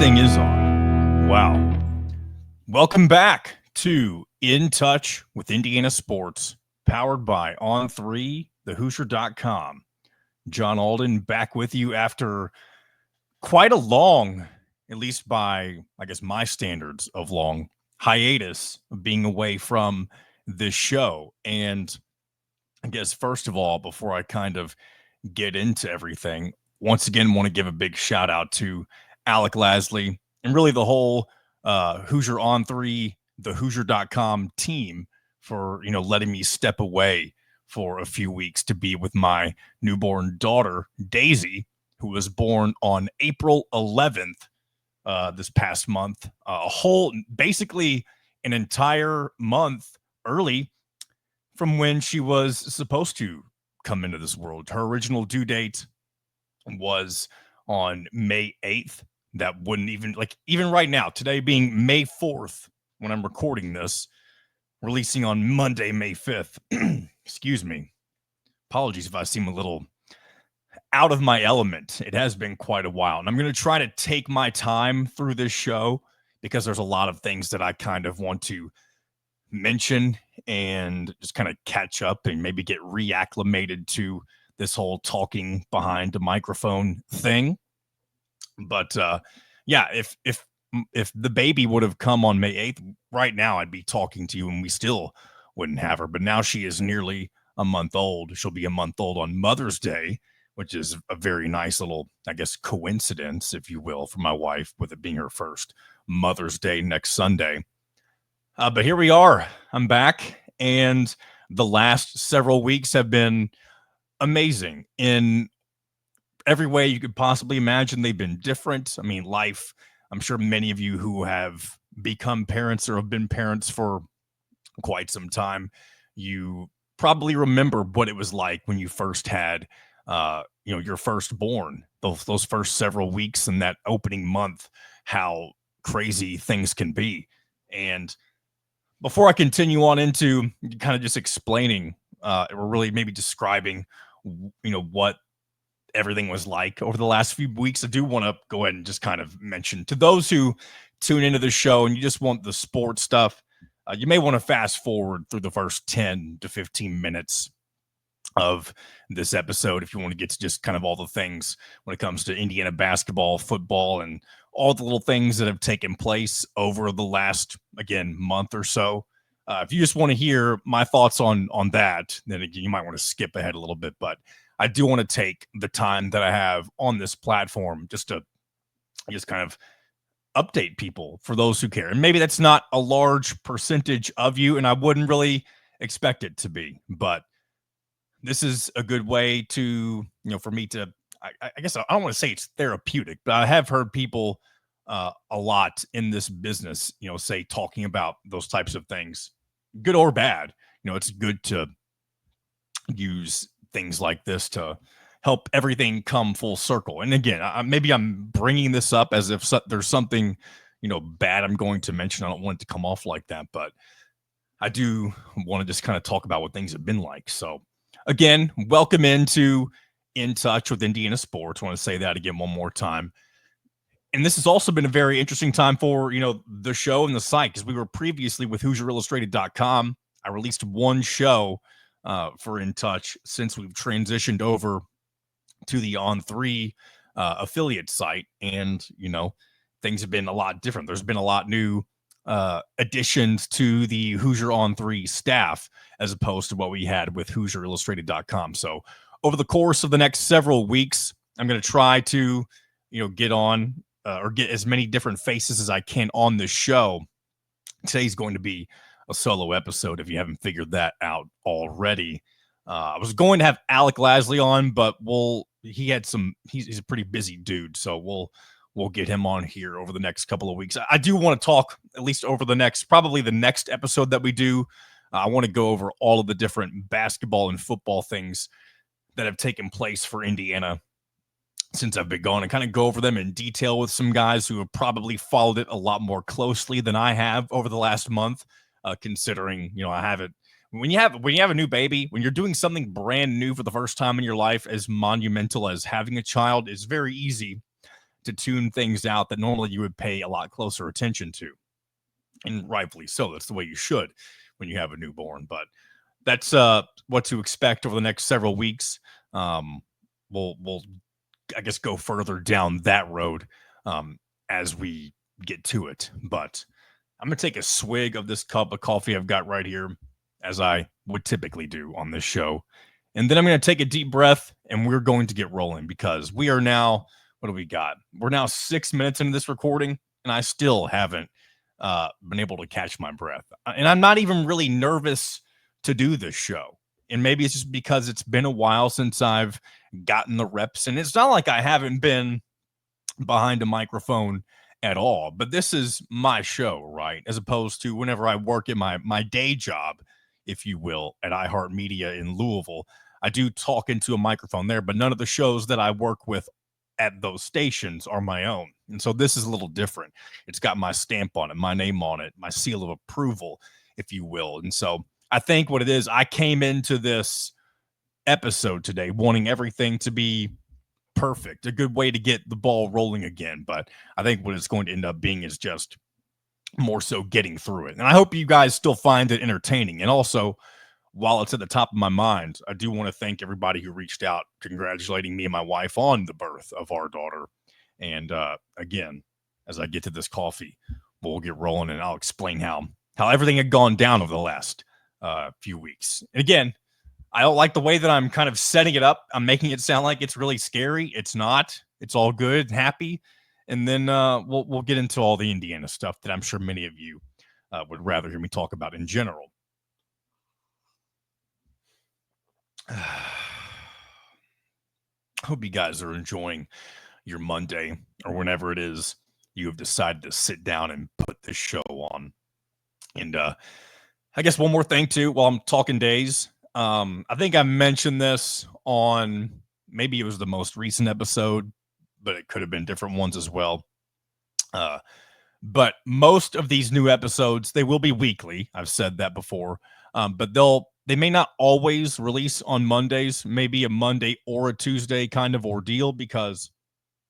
thing is on. Wow. Welcome back to In Touch with Indiana Sports, powered by On3, thehoosier.com. John Alden back with you after quite a long, at least by, I guess, my standards of long, hiatus of being away from this show. And I guess, first of all, before I kind of get into everything, once again, want to give a big shout out to Alec Lasley and really the whole Hoosier on 3, the Hoosier.com team for, letting me step away for a few weeks to be with my newborn daughter, Daisy, who was born on April 11th this past month, basically an entire month early from when she was supposed to come into this world. Her original due date was on May 8th. That wouldn't even right now, today being May 4th, when I'm recording this, releasing on Monday, May 5th. Excuse me. Apologies if I seem a little out of my element. It has been quite a while. And I'm going to try to take my time through this show because there's a lot of things that I kind of want to mention and just kind of catch up and maybe get reacclimated to this whole talking behind the microphone thing. But yeah, if the baby would have come on May 8th, right now I'd be talking to you and we still wouldn't have her. But now she is nearly a month old. She'll be a month old on Mother's Day, which is a very nice little, I guess, coincidence, if you will, for my wife, with it being her first Mother's Day next Sunday. But here we are. I'm back, and the last several weeks have been amazing in every way you could possibly imagine. They've been different. I mean, life, I'm sure many of you who have become parents or have been parents for quite some time, you probably remember what it was like when you first had, your firstborn, those first several weeks in that opening month, how crazy things can be. And before I continue on into kind of just explaining, or really maybe describing, what everything was like over the last few weeks, I do want to go ahead and just kind of mention to those who tune into the show and you just want the sports stuff, you may want to fast forward through the first 10 to 15 minutes of this episode if you want to get to just kind of all the things when it comes to Indiana basketball, football, and all the little things that have taken place over the last, again, month or so. If you just want to hear my thoughts on that, then again, you might want to skip ahead a little bit. But I do want to take the time that I have on this platform just to just kind of update people for those who care. And maybe that's not a large percentage of you, and I wouldn't really expect it to be. But this is a good way to, for me to, I guess I don't want to say it's therapeutic, but I have heard people a lot in this business, say talking about those types of things, good or bad. It's good to use things like this to help everything come full circle. And again, maybe I'm bringing this up as if there's something, bad I'm going to mention. I don't want it to come off like that, but I do want to just kind of talk about what things have been like. So again, welcome into In Touch with Indiana Sports. I want to say that again one more time. And this has also been a very interesting time for, the show and the site, because we were previously with HoosierIllustrated.com. I released one show for In Touch since we've transitioned over to the On3 affiliate site. And, things have been a lot different. There's been a lot new additions to the Hoosier On3 staff as opposed to what we had with HoosierIllustrated.com. So over the course of the next several weeks, I'm going to try to, get on or get as many different faces as I can on this show. Today's going to be a solo episode if you haven't figured that out already. I was going to have Alec Lasley on, but he's a pretty busy dude, so we'll get him on here over the next couple of weeks. I do want to talk, at least over probably the next episode that we do. I want to go over all of the different basketball and football things that have taken place for Indiana since I've been gone, and kind of go over them in detail with some guys who have probably followed it a lot more closely than I have over the last month, considering, I haven't. When you have a new baby, when you're doing something brand new for the first time in your life, as monumental as having a child, it's very easy to tune things out that normally you would pay a lot closer attention to. And rightfully so. That's the way you should when you have a newborn. But that's what to expect over the next several weeks. We'll I guess go further down that road as we get to it. But I'm gonna take a swig of this cup of coffee I've got right here, as I would typically do on this show. And then I'm gonna take a deep breath and we're going to get rolling because we are now, what do we got? We're now 6 minutes into this recording, and I still haven't been able to catch my breath. And I'm not even really nervous to do this show. And maybe it's just because it's been a while since I've gotten the reps. And it's not like I haven't been behind a microphone at all, but this is my show, right? As opposed to whenever I work at my day job, if you will, at iHeartMedia in Louisville. I do talk into a microphone there, but none of the shows that I work with at those stations are my own. And so this is a little different. It's got my stamp on it, my name on it, my seal of approval, if you will. And so I think what it is, I came into this episode today wanting everything to be perfect, a good way to get the ball rolling again. But I think what it's going to end up being is just more so getting through it. And I hope you guys still find it entertaining. And also, while it's at the top of my mind, I do want to thank everybody who reached out congratulating me and my wife on the birth of our daughter. And again, as I get to this coffee, we'll get rolling and I'll explain how everything had gone down over the last few weeks. And again, I don't like the way that I'm kind of setting it up. I'm making it sound like it's really scary. It's not. It's all good and happy. And then we'll get into all the Indiana stuff that I'm sure many of you would rather hear me talk about in general. Hope you guys are enjoying your Monday or whenever it is you have decided to sit down and put this show on. And I guess one more thing too, while I'm talking days, I think I mentioned this on, maybe it was the most recent episode, but it could have been different ones as well. But most of these new episodes, they will be weekly. I've said that before, but they may not always release on Mondays, maybe a Monday or a Tuesday kind of ordeal, because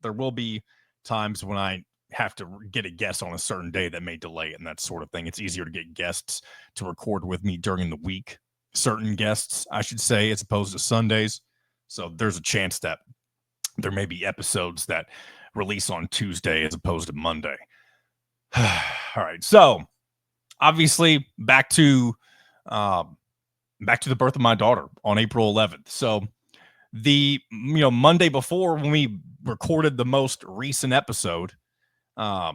there will be times when I have to get a guest on a certain day that may delay it and that sort of thing. It's easier to get guests to record with me during the week. Certain guests, I should say, as opposed to Sundays. So there's a chance that there may be episodes that release on Tuesday as opposed to Monday. All right. So obviously back to the birth of my daughter on April 11th. So the Monday before, when we recorded the most recent episode, I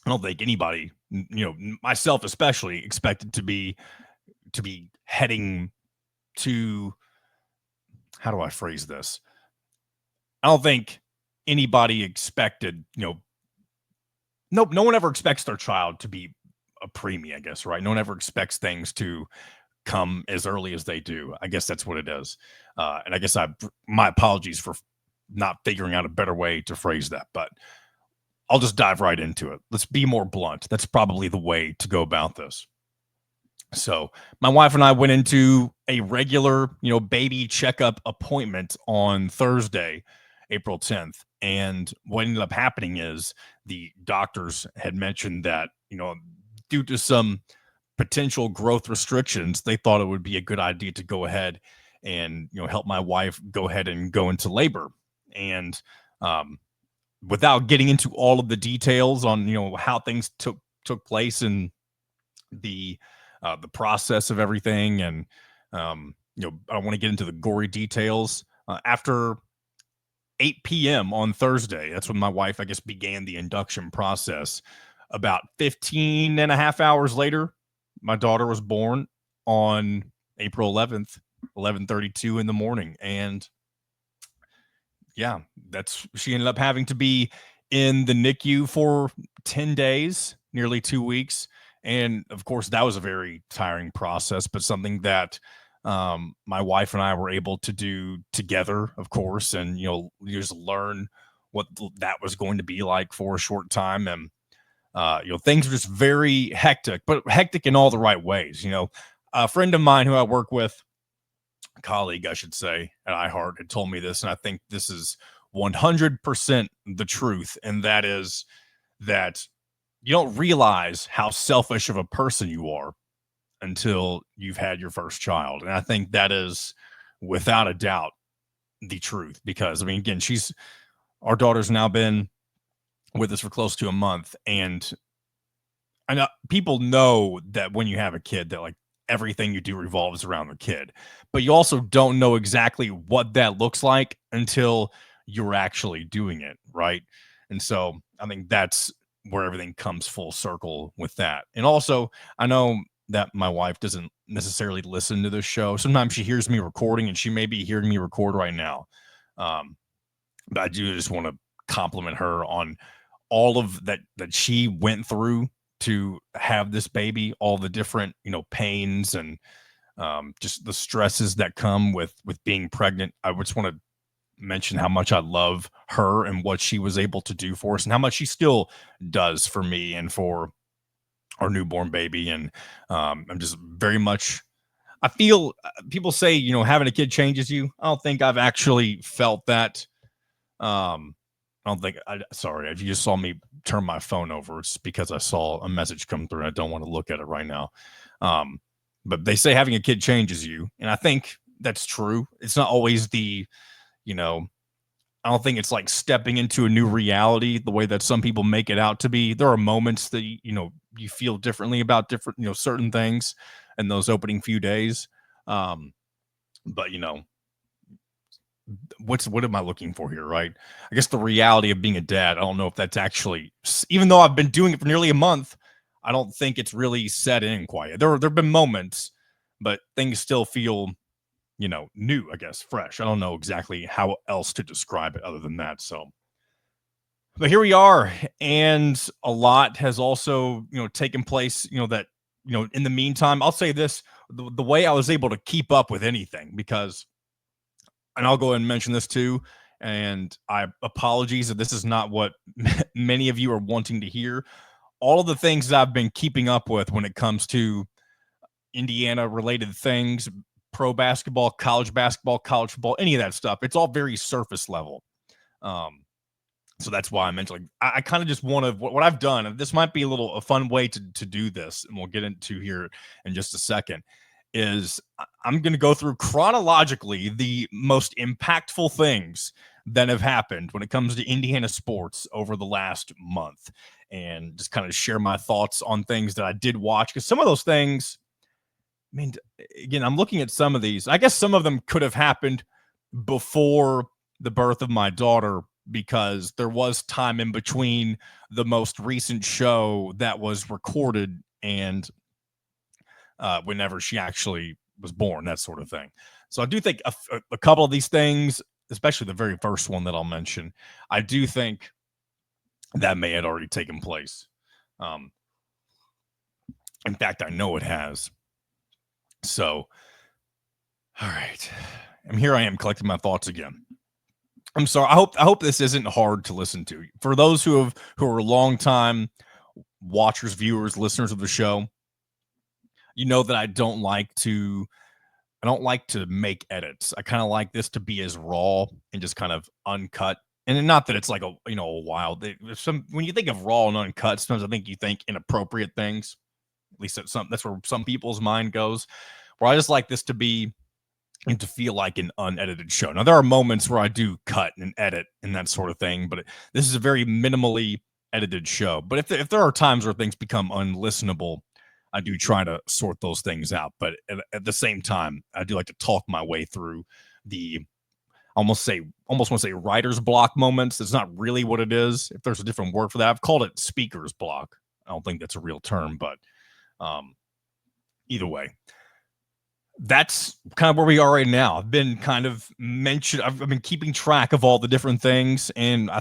don't think anybody, myself especially, expected to be heading to, how do I phrase this? I don't think anybody expected, no one ever expects their child to be a preemie, I guess, right? No one ever expects things to come as early as they do. I guess that's what it is. And I guess my apologies for not figuring out a better way to phrase that, but I'll just dive right into it. Let's be more blunt. That's probably the way to go about this. So my wife and I went into a regular, baby checkup appointment on Thursday, April 10th. And what ended up happening is the doctors had mentioned that, due to some potential growth restrictions, they thought it would be a good idea to go ahead and, help my wife go ahead and go into labor. And without getting into all of the details on, how things took place and the process of everything, and I don't want to get into the gory details. After 8 p.m. on Thursday, that's when my wife, I guess, began the induction process. About 15 and a half hours later, my daughter was born on April 11th, 11:32 in the morning. And yeah, she ended up having to be in the NICU for 10 days, nearly 2 weeks. And of course, that was a very tiring process, but something that my wife and I were able to do together, of course, and, just learn what that was going to be like for a short time. And, things were just very hectic, but hectic in all the right ways. A friend of mine who I work with, a colleague, I should say, at iHeart, had told me this, and I think this is 100% the truth. And that is that you don't realize how selfish of a person you are until you've had your first child. And I think that is without a doubt the truth, because I mean, again, our daughter's now been with us for close to a month, and I know people know that when you have a kid that like everything you do revolves around the kid, but you also don't know exactly what that looks like until you're actually doing it, right? And so I think that's where everything comes full circle with that. And also, I know that my wife doesn't necessarily listen to this show. Sometimes she hears me recording, and she may be hearing me record right now. Um, but I do just want to compliment her on all of that she went through to have this baby, all the different, pains and just the stresses that come with being pregnant. I just want to mention how much I love her and what she was able to do for us, and how much she still does for me and for our newborn baby. And I'm just very much, I feel people say, having a kid changes you. I don't think I've actually felt that. I don't think sorry, if you just saw me turn my phone over, it's because I saw a message come through and I don't want to look at it right now. Um, but they say having a kid changes you. And I think that's true. It's not always you know, I don't think it's like stepping into a new reality the way that some people make it out to be. There are moments that, you feel differently about different, certain things in those opening few days. But what am I looking for here, right? I guess the reality of being a dad, I don't know if that's actually, even though I've been doing it for nearly a month, I don't think it's really set in quite. There've been moments, but things still feel, new, I guess, fresh. I don't know exactly how else to describe it other than that. So, but here we are, and a lot has also, taken place, that, in the meantime, I'll say this, the way I was able to keep up with anything, because, and I'll go ahead and mention this too, and I apologies if this is not what many of you are wanting to hear. All of the things that I've been keeping up with when it comes to Indiana related things, pro basketball, college football, any of that stuff, it's all very surface level. Um, so that's why I mentioned, like, I kind of just want to, what I've done, and this might be a fun way to do this, and we'll get into here in just a second, is I'm going to go through chronologically the most impactful things that have happened when it comes to Indiana sports over the last month, and just kind of share my thoughts on things that I did watch. Because some of those things, I mean, again, I'm looking at some of these. I guess some of them could have happened before the birth of my daughter, because there was time in between the most recent show that was recorded and whenever she actually was born, that sort of thing. So I do think a couple of these things, especially the very first one that I'll mention, I do think that may have already taken place. In fact, I know it has. So, all right. And here I am collecting my thoughts again. I'm sorry. I hope this isn't hard to listen to. For those who are longtime watchers, viewers, listeners of the show, you know that I don't like to make edits. I kind of like this to be as raw and just kind of uncut. And not that it's like a wild. When you think of raw and uncut, sometimes I think you think inappropriate things. At least that's where some people's mind goes. Where I just like this to be and to feel like an unedited show. Now, there are moments where I do cut and edit and that sort of thing, but this is a very minimally edited show. But if there are times where things become unlistenable, I do try to sort those things out. But at the same time, I do like to talk my way through the almost want to say writer's block moments. It's not really what it is. If there's a different word for that, I've called it speaker's block. I don't think that's a real term, but either way, that's kind of where we are right now. I've been kind of I've been keeping track of all the different things. And I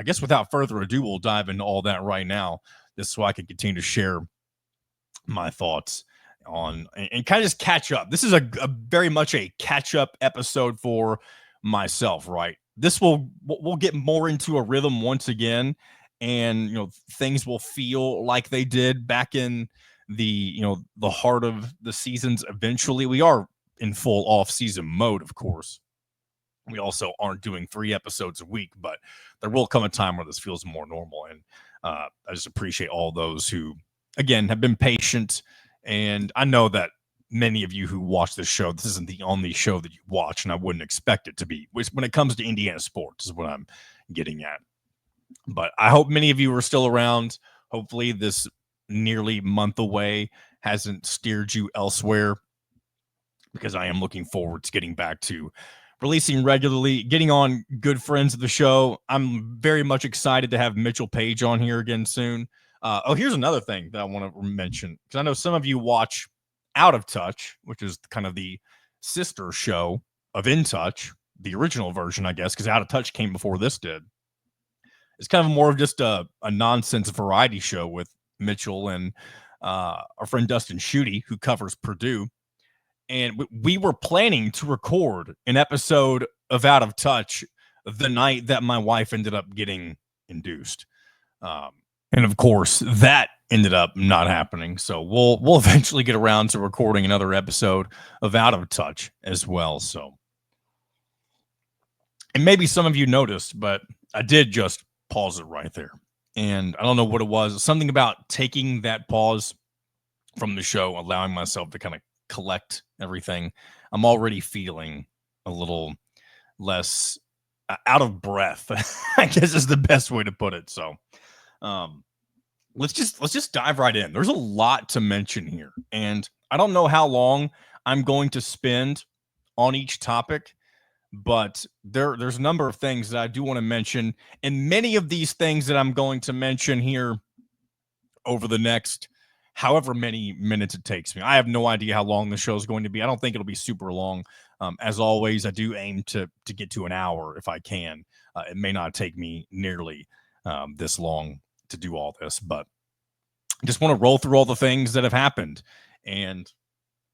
guess without further ado, we'll dive into all that right now, just so I can continue to share my thoughts on and kind of just catch up. This is a very much a catch up episode for myself, right? We'll get more into a rhythm once again, and things will feel like they did back in the heart of the seasons. Eventually, we are in full off season mode, of course, We also aren't doing 3 episodes a week, but there will come a time where this feels more normal. And I just appreciate all those who, again, have been patient. And I know that many of you who watch this show, this isn't the only show that you watch, and I wouldn't expect it to be. When it comes to Indiana sports, is what I'm getting at. But I hope many of you are still around. Hopefully, this nearly month away hasn't steered you elsewhere, because I am looking forward to getting back to releasing regularly, getting on good friends of the show. I'm very much excited to have Mitchell Page on here again soon. Here's another thing that I want to mention, because I know some of you watch Out of Touch, which is kind of the sister show of In Touch, the original version, I guess, because Out of Touch came before this did. It's kind of more of just a nonsense variety show with Mitchell and our friend Dustin Schutte, who covers Purdue. And we were planning to record an episode of Out of Touch the night that my wife ended up getting induced. And of course, that ended up not happening. So we'll eventually get around to recording another episode of Out of Touch as well. So, and maybe some of you noticed, but I did just pause it right there. And I don't know what it was. Something about taking that pause from the show, allowing myself to kind of collect everything. I'm already feeling a little less out of breath, I guess is the best way to put it. So let's just dive right in. There's a lot to mention here, and I don't know how long I'm going to spend on each topic, but there's a number of things that I do want to mention, and many of these things that I'm going to mention here over the next however many minutes it takes me. I have no idea how long the show is going to be. I don't think it'll be super long. As always, I do aim to get to an hour if I can. It may not take me nearly this long to do all this, but I just want to roll through all the things that have happened, and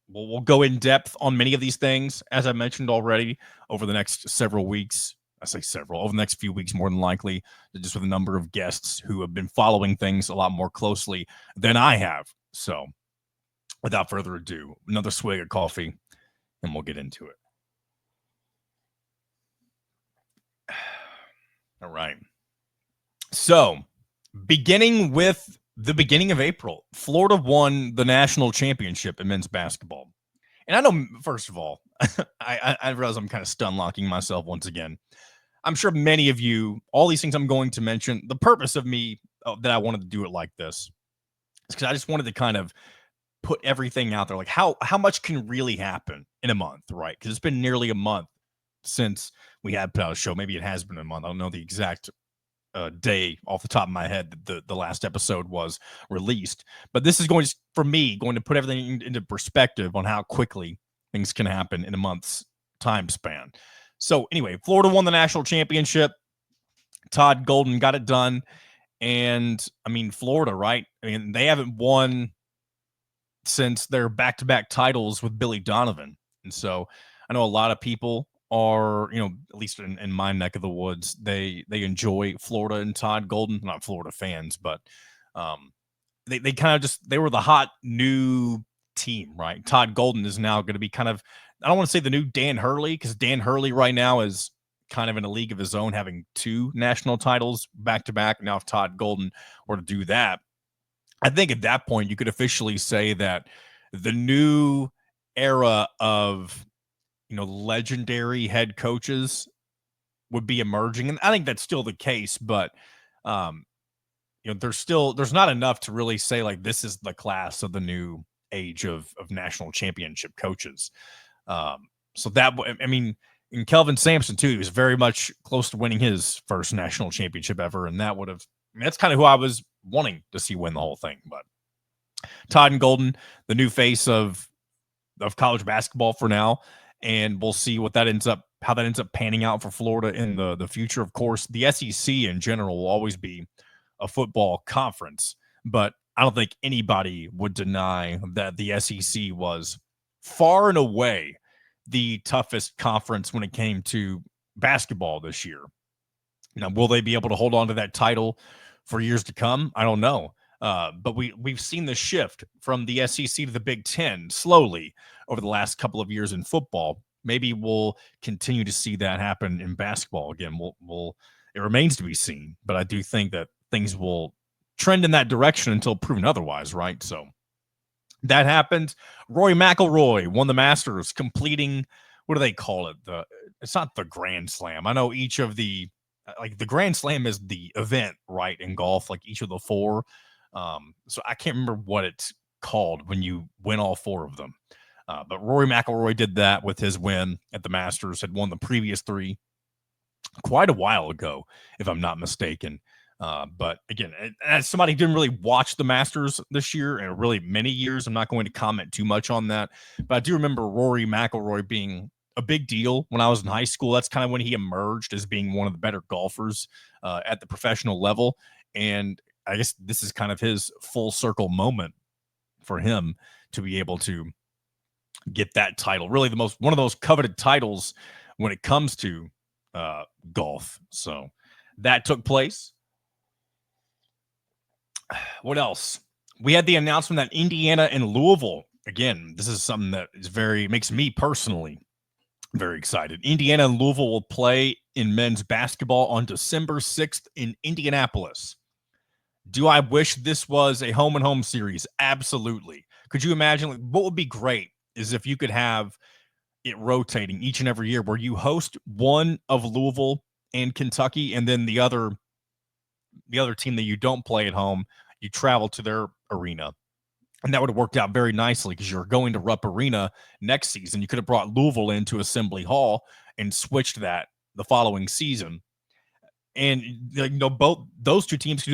we'll go in depth on many of these things, as I mentioned already, over the next several weeks. I say several, over the next few weeks, more than likely, just with a number of guests who have been following things a lot more closely than I have. So without further ado, another swig of coffee, and we'll get into it. All right. So beginning with the beginning of April, Florida won the national championship in men's basketball. And I know, first of all, I realize I'm kind of stun locking myself once again. I'm sure many of you, all these things I'm going to mention, the purpose of me that I wanted to do it like this is because I just wanted to kind of put everything out there. Like how much can really happen in a month, right? Because it's been nearly a month since we had put out a show. Maybe it has been a month. I don't know the exact day off the top of my head that the last episode was released. But this is going to, for me, going to put everything into perspective on how quickly things can happen in a month's time span. So anyway, Florida won the national championship. Todd Golden got it done. And I mean, Florida, right? I mean, they haven't won since their back-to-back titles with Billy Donovan. And so I know a lot of people are, at least in my neck of the woods, they enjoy Florida and Todd Golden. Not Florida fans, but they kind of just, they were the hot new team, right? Todd Golden is now going to be kind of, I don't want to say the new Dan Hurley, because Dan Hurley right now is kind of in a league of his own, having 2 national titles back to back. Now, if Todd Golden were to do that, I think at that point you could officially say that the new era of, legendary head coaches would be emerging. And I think that's still the case, but there's not enough to really say like this is the class of the new age of national championship coaches. So that, I mean, and Kelvin Sampson too, he was very much close to winning his first national championship ever. And that would have, that's kind of who I was wanting to see win the whole thing. But Todd and Golden, the new face of college basketball for now. And we'll see how that ends up panning out for Florida in the future. Of course, the SEC in general will always be a football conference, but I don't think anybody would deny that the SEC was far and away the toughest conference when it came to basketball this year. Now, will they be able to hold on to that title for years to come? I don't know. But we've seen the shift from the SEC to the Big Ten slowly over the last couple of years in football. maybe we'll continue to see that happen in basketball again. It remains to be seen, but I do think that things will trend in that direction until proven otherwise, right? So that happened. Rory McIlroy won the Masters, completing, what do they call it? It's not the Grand Slam. I know each of the the Grand Slam is the event, right, in golf, like each of the four. So I can't remember what it's called when you win all four of them. But Rory McIlroy did that with his win at the Masters, had won the previous three quite a while ago, if I'm not mistaken. But again, as somebody who didn't really watch the Masters this year in really many years, I'm not going to comment too much on that. But I do remember Rory McIlroy being a big deal when I was in high school. That's kind of when he emerged as being one of the better golfers at the professional level. And I guess this is kind of his full circle moment for him to be able to get that title. Really one of those coveted titles when it comes to golf. So that took place. What else? We had the announcement that Indiana and Louisville, again, this is something that makes me personally very excited. Indiana and Louisville will play in men's basketball on December 6th in Indianapolis. Do I wish this was a home and home series? Absolutely. Could you imagine what would be great is if you could have it rotating each and every year where you host one of Louisville and Kentucky, and then the other team that you don't play at home, you travel to their arena. And that would have worked out very nicely because you're going to Rupp Arena next season. You could have brought Louisville into Assembly Hall and switched that the following season. And both those two teams,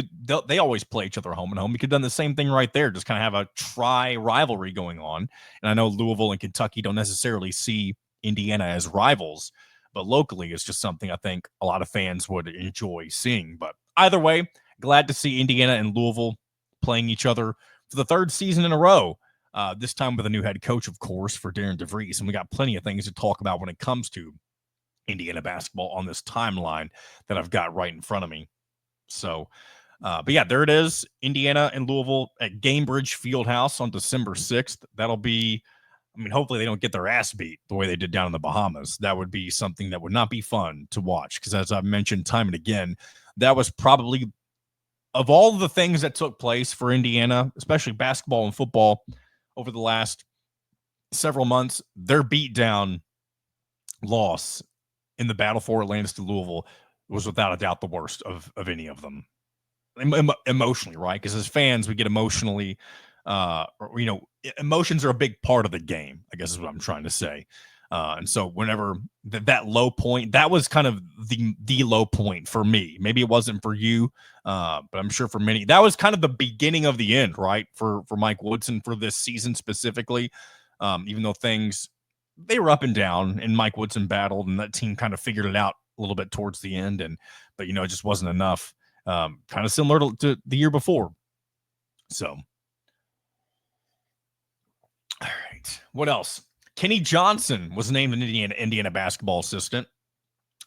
they always play each other home and home. You could have done the same thing right there, just kind of have a tri-rivalry going on. And I know Louisville and Kentucky don't necessarily see Indiana as rivals, but locally it's just something I think a lot of fans would enjoy seeing. But either way, glad to see Indiana and Louisville playing each other for the third season in a row, this time with a new head coach, of course, for Darren DeVries. And we got plenty of things to talk about when it comes to Indiana basketball on this timeline that I've got right in front of me. So, but yeah, there it is. Indiana and Louisville at Gainbridge Fieldhouse on December 6th. That'll be, hopefully they don't get their ass beat the way they did down in the Bahamas. That would be something that would not be fun to watch because, as I've mentioned time and again, that was probably, of all the things that took place for Indiana, especially basketball and football over the last several months, their beatdown loss in the battle for Atlantis to Louisville was without a doubt the worst of any of them. Emotionally, right? Because as fans, we get emotionally, emotions are a big part of the game, I guess is what I'm trying to say. And so whenever that low point, that was kind of the low point for me. Maybe it wasn't for you, but I'm sure for many, that was kind of the beginning of the end, right? For Mike Woodson for this season specifically, even though they were up and down and Mike Woodson battled and that team kind of figured it out a little bit towards the end. But it just wasn't enough, kind of similar to the year before. So, all right, what else? Kenny Johnson was named an Indiana basketball assistant.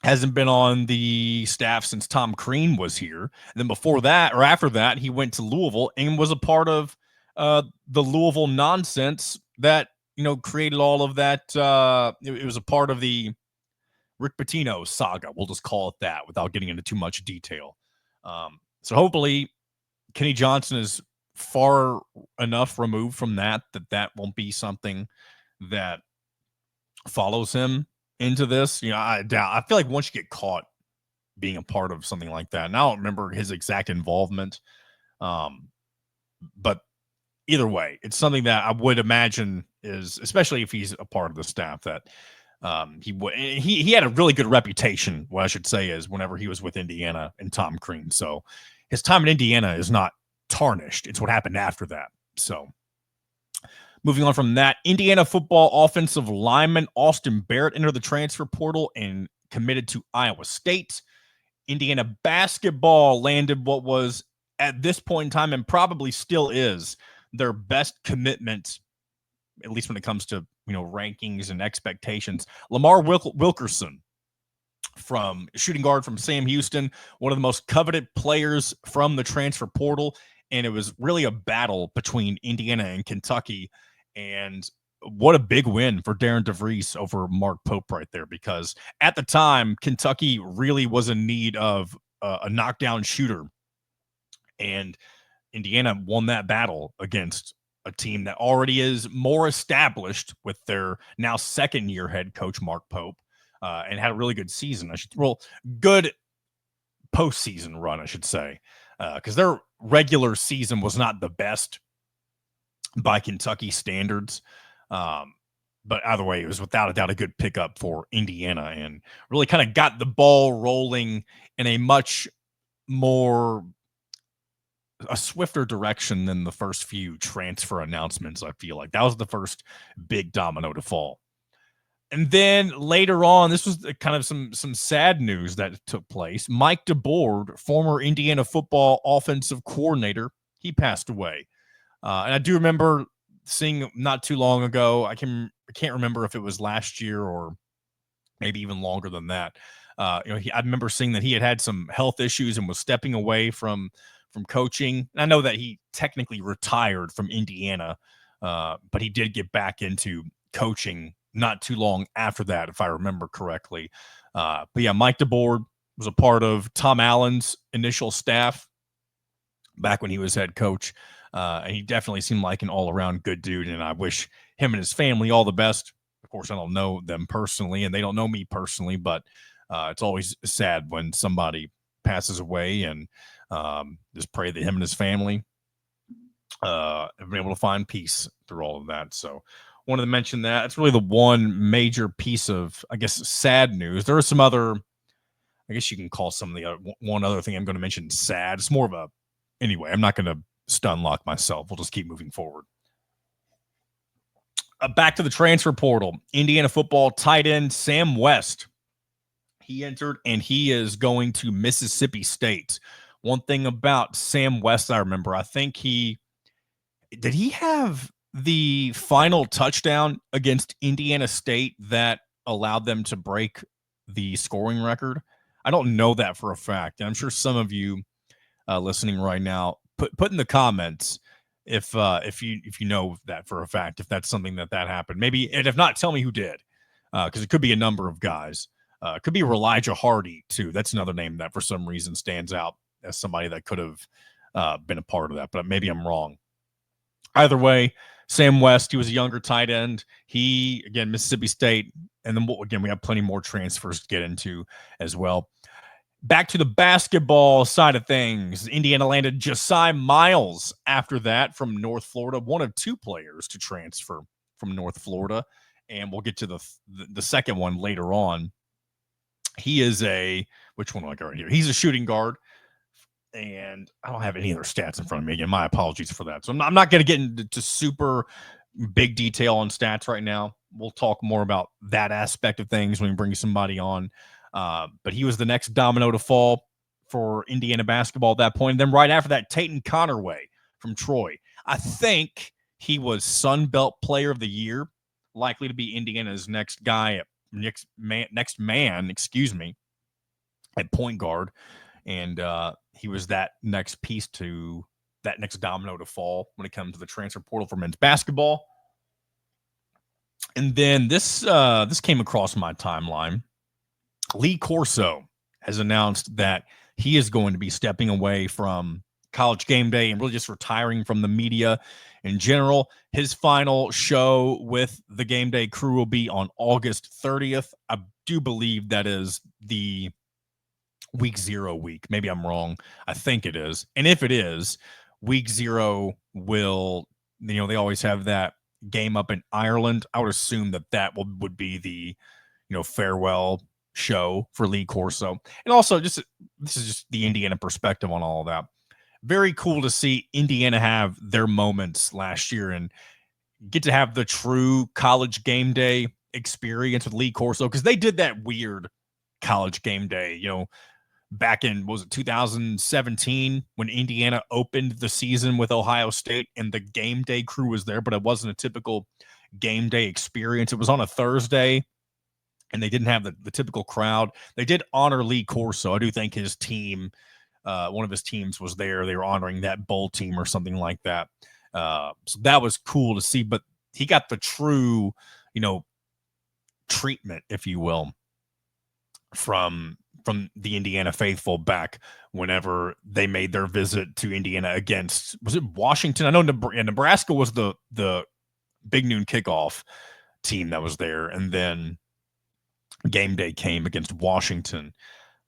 Hasn't been on the staff since Tom Crean was here. And then before that, or after that, he went to Louisville and was a part of the Louisville nonsense that, created all of that. It was a part of the Rick Pitino saga. We'll just call it that without getting into too much detail. So hopefully Kenny Johnson is far enough removed from that won't be something that follows him into this. I feel like once you get caught being a part of something like that, and I don't remember his exact involvement, but either way, it's something that I would imagine is, especially if he's a part of the staff, that he had a really good reputation. What I should say is whenever he was with Indiana and Tom Crean, so his time in Indiana is not tarnished. It's what happened after that. So moving on from that, Indiana football offensive lineman Austin Barrett entered the transfer portal and committed to Iowa State. Indiana basketball landed what was at this point in time, and probably still is, their best commitment, at least when it comes to rankings and expectations. Lamar Wilkerson, from shooting guard from Sam Houston, one of the most coveted players from the transfer portal. And it was really a battle between Indiana and Kentucky. And what a big win for Darren DeVries over Mark Pope right there, because at the time, Kentucky really was in need of a knockdown shooter. And Indiana won that battle against a team that already is more established with their now second-year head coach, Mark Pope, and had a really good season. Good postseason run, I should say, because their regular season was not the best by Kentucky standards. But either way, it was without a doubt a good pickup for Indiana and really kind of got the ball rolling in a much more a swifter direction than the first few transfer announcements. I feel like that was the first big domino to fall. And then later on, this was kind of some sad news that took place. Mike DeBoer, former Indiana football offensive coordinator, he passed away. And I do remember seeing not too long ago, I can't remember if it was last year or maybe even longer than that. I remember seeing that he had some health issues and was stepping away from coaching. And I know that he technically retired from Indiana, but he did get back into coaching not too long after that, if I remember correctly. But yeah, Mike DeBoer was a part of Tom Allen's initial staff back when he was head coach. And he definitely seemed like an all-around good dude, and I wish him and his family all the best. Of course, I don't know them personally, and they don't know me personally, but it's always sad when somebody passes away, and just pray that him and his family have been able to find peace through all of that. So wanted to mention that. It's really the one major piece of, I guess, sad news. There are some other, I guess you can call some of the other, one other thing I'm going to mention sad. It's more of a, anyway, I'm not going to stun lock myself. We'll just keep moving forward. Back to the transfer portal. Indiana football tight end Sam West. He entered, and he is going to Mississippi State. One thing about Sam West, I remember, I think he have the final touchdown against Indiana State that allowed them to break the scoring record? I don't know that for a fact, and I'm sure some of you listening right now put in the comments if you know that for a fact, if that's something that happened. Maybe, and if not, tell me who did, because it could be a number of guys. It could be Elijah Hardy too. That's another name that for some reason stands out as somebody that could have been a part of that, but maybe I'm wrong. Either way, Sam West, he was a younger tight end. He, again, Mississippi State, and then again, we have plenty more transfers to get into as well. Back to the basketball side of things. Indiana landed Josiah Miles after that from North Florida, one of two players to transfer from North Florida. And we'll get to the second one later on. He is which one do I got right here? He's a shooting guard. And I don't have any other stats in front of me. Again, my apologies for that. So I'm not going to get into super big detail on stats right now. We'll talk more about that aspect of things when we bring somebody on. But he was the next domino to fall for Indiana basketball at that point. And then right after that, Tayton Connerway from Troy. I think he was Sun Belt Player of the Year, likely to be Indiana's next man, at point guard. And he was that next piece to that next domino to fall when it comes to the transfer portal for men's basketball. And then this came across my timeline. Lee Corso has announced that he is going to be stepping away from College Game Day and really just retiring from the media in general. His final show with the Game Day crew will be on August 30th. I do believe that is the week 0 week. Maybe I'm wrong. I think it is. And if it is, week 0 will, they always have that game up in Ireland. I would assume that would be the, farewell show for Lee Corso. And also this is just the Indiana perspective on all of that. Very cool to see Indiana have their moments last year and get to have the true College Game Day experience with Lee Corso, because they did that weird College Game Day, back in, was it 2017 when Indiana opened the season with Ohio State and the game day crew was there, but it wasn't a typical game day experience. It was on a Thursday and they didn't have the typical crowd. They did honor Lee Corso. I do think his team, one of his teams was there. They were honoring that bowl team or something like that. So that was cool to see. But he got the true, treatment, if you will, from the Indiana faithful back whenever they made their visit to Indiana against, was it Washington? I know Nebraska was the big noon kickoff team that was there, and then game day came against Washington.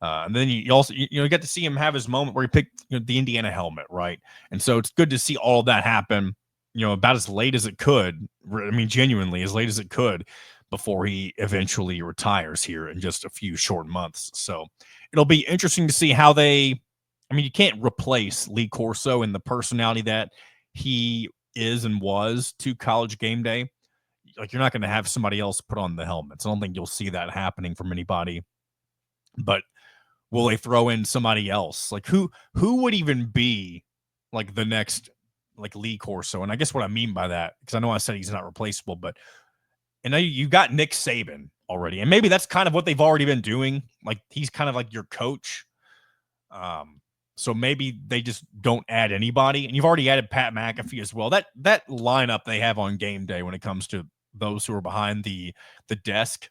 And then you also get to see him have his moment where he picked the Indiana helmet, right? And so it's good to see all of that happen, about as late as it could. I mean, genuinely as late as it could before he eventually retires here in just a few short months. So it'll be interesting to see how they. I mean, you can't replace Lee Corso and the personality that he is and was to College Game Day. Like, you're not going to have somebody else put on the helmets. I don't think you'll see that happening from anybody. But will they throw in somebody else? Like, who would even be like the next like Lee Corso? And I guess what I mean by that, because I know I said he's not replaceable, but and you got Nick Saban already, and maybe that's kind of what they've already been doing. Like, he's kind of like your coach. So maybe they just don't add anybody, and you've already added Pat McAfee as well. That lineup they have on game day when it comes to those who are behind the desk,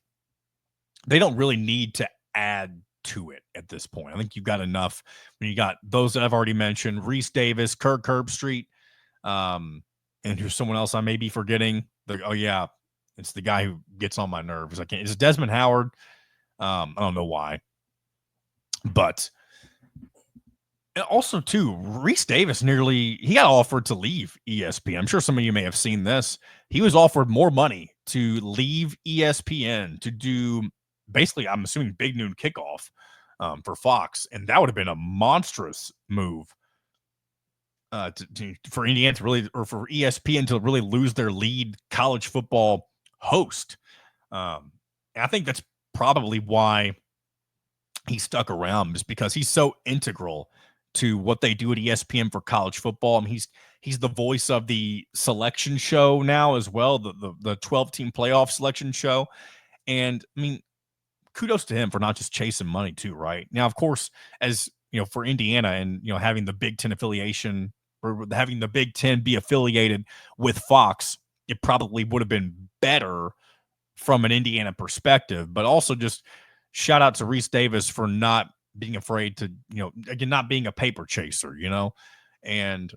they don't really need to add to it at this point. I think you've got enough when you got those that I've already mentioned: Reese Davis, Kirk Herbstreit, and who's someone else I may be forgetting. It's the guy who gets on my nerves. Is it Desmond Howard? I don't know why, but also too, Reese Davis he got offered to leave ESPN. I'm sure some of you may have seen this. He was offered more money to leave ESPN to do basically, I'm assuming, big noon kickoff for Fox, and that would have been a monstrous move for Indiana to really, or for ESPN to really lose their lead college football host. I think that's probably why he stuck around, is because he's so integral to what they do at ESPN for college football. I mean, he's the voice of the selection show now as well, the 12-team playoff selection show. And I mean, kudos to him for not just chasing money too, right? Now, of course, as for Indiana and having the Big Ten affiliation, or having the Big Ten be affiliated with Fox, it probably would have been better from an Indiana perspective. But also, just shout out to Reese Davis for not being afraid to, again, not being a paper chaser, and